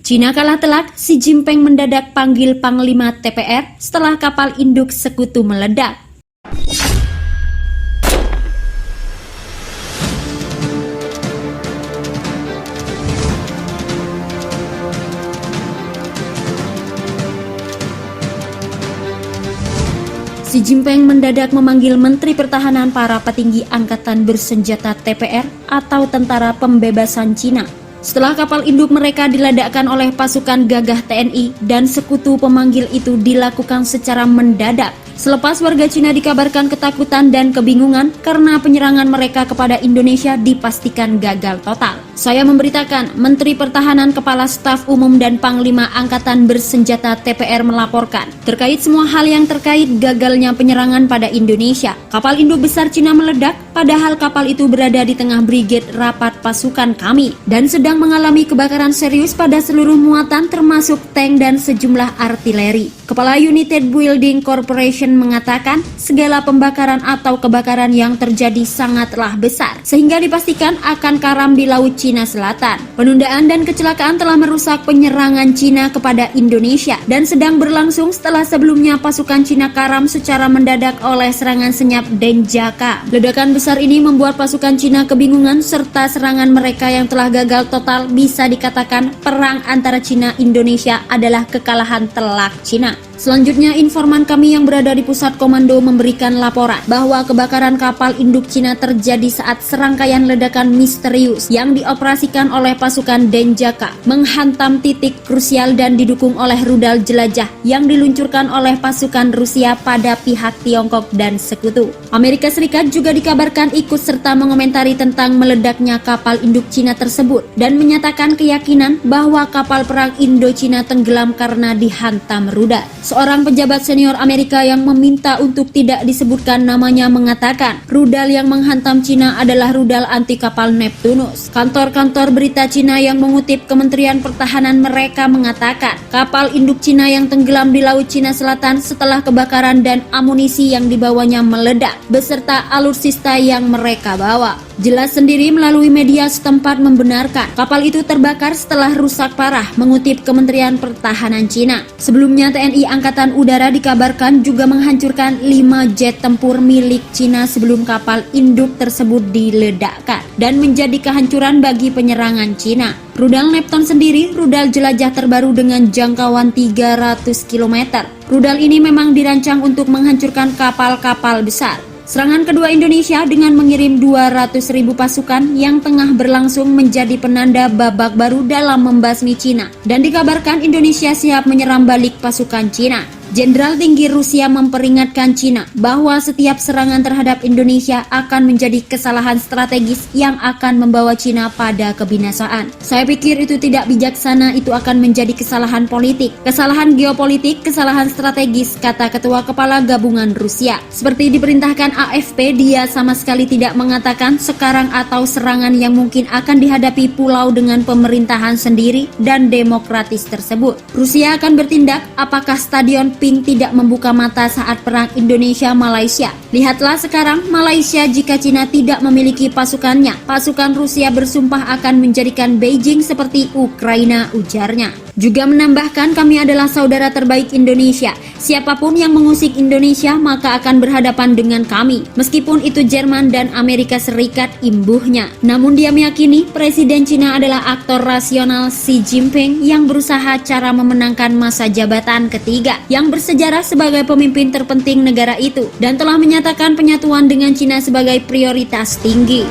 Cina kalah telak, Xi Jinping mendadak panggil Panglima TPR setelah kapal induk sekutu meledak. Xi Jinping mendadak memanggil Menteri Pertahanan para petinggi Angkatan Bersenjata TPR atau Tentara Pembebasan Cina. Setelah kapal induk mereka diledakkan oleh pasukan gagah TNI dan sekutu pemanggil itu dilakukan secara mendadak. Selepas warga Cina dikabarkan ketakutan dan kebingungan karena penyerangan mereka kepada Indonesia dipastikan gagal total. Saya memberitakan, Menteri Pertahanan, Kepala Staf Umum dan Panglima Angkatan Bersenjata TPR melaporkan terkait semua hal yang terkait gagalnya penyerangan pada Indonesia. Kapal induk besar Cina meledak, padahal kapal itu berada di tengah brigade rapat pasukan kami dan sedang mengalami kebakaran serius pada seluruh muatan termasuk tank dan sejumlah artileri. Kepala United Building Corporation mengatakan segala pembakaran atau kebakaran yang terjadi sangatlah besar sehingga dipastikan akan karam di Laut Cina Selatan. Penundaan dan kecelakaan telah merusak penyerangan Cina kepada Indonesia dan sedang berlangsung setelah sebelumnya pasukan Cina karam secara mendadak oleh serangan senyap Denjaka. Ledakan besar ini membuat pasukan Cina kebingungan serta serangan mereka yang telah gagal total. Bisa dikatakan perang antara Cina-Indonesia adalah kekalahan telak Cina. Selanjutnya, informan kami yang berada di pusat komando memberikan laporan bahwa kebakaran kapal induk Cina terjadi saat serangkaian ledakan misterius yang dioperasikan oleh pasukan Denjaka menghantam titik krusial dan didukung oleh rudal jelajah yang diluncurkan oleh pasukan Rusia pada pihak Tiongkok dan sekutu. Amerika Serikat juga dikabarkan ikut serta mengomentari tentang meledaknya kapal induk Cina tersebut dan menyatakan keyakinan bahwa kapal perang Indo-Cina tenggelam karena dihantam rudal. Seorang pejabat senior Amerika yang meminta untuk tidak disebutkan namanya mengatakan rudal yang menghantam Cina adalah rudal anti kapal Neptunus. Kantor-kantor berita Cina yang mengutip Kementerian Pertahanan mereka mengatakan kapal induk Cina yang tenggelam di Laut Cina Selatan setelah kebakaran dan amunisi yang dibawanya meledak beserta alutsista yang mereka bawa. Jelas sendiri melalui media setempat membenarkan kapal itu terbakar setelah rusak parah mengutip Kementerian Pertahanan Cina. Sebelumnya TNI Angkatan Udara dikabarkan juga menghancurkan 5 jet tempur milik Cina sebelum kapal induk tersebut diledakkan dan menjadi kehancuran bagi penyerangan Cina. Rudal Neptun sendiri rudal jelajah terbaru dengan jangkauan 300 km. Rudal ini memang dirancang untuk menghancurkan kapal-kapal besar. Serangan kedua Indonesia dengan mengirim 200.000 pasukan yang tengah berlangsung menjadi penanda babak baru dalam membasmi Cina dan dikabarkan Indonesia siap menyerang balik pasukan Cina. Jenderal tinggi Rusia memperingatkan Cina bahwa setiap serangan terhadap Indonesia akan menjadi kesalahan strategis yang akan membawa Cina pada kebinasaan. Saya pikir itu tidak bijaksana, itu akan menjadi kesalahan politik, kesalahan geopolitik, kesalahan strategis, kata Ketua Kepala Gabungan Rusia. Seperti diperintahkan AFP, dia sama sekali tidak mengatakan sekarang atau serangan yang mungkin akan dihadapi pulau dengan pemerintahan sendiri dan demokratis tersebut. Rusia akan bertindak apakah stadion Ping tidak membuka mata saat perang Indonesia-Malaysia. Lihatlah sekarang Malaysia jika Cina tidak memiliki pasukannya. Pasukan Rusia bersumpah akan menjadikan Beijing seperti Ukraina, ujarnya. Juga menambahkan kami adalah saudara terbaik Indonesia. Siapapun yang mengusik Indonesia maka akan berhadapan dengan kami. Meskipun itu Jerman dan Amerika Serikat, imbuhnya. Namun dia meyakini Presiden Cina adalah aktor rasional Xi Jinping yang berusaha cara memenangkan masa jabatan ketiga yang bersejarah sebagai pemimpin terpenting negara itu dan telah menyatakan penyatuan dengan Cina sebagai prioritas tinggi.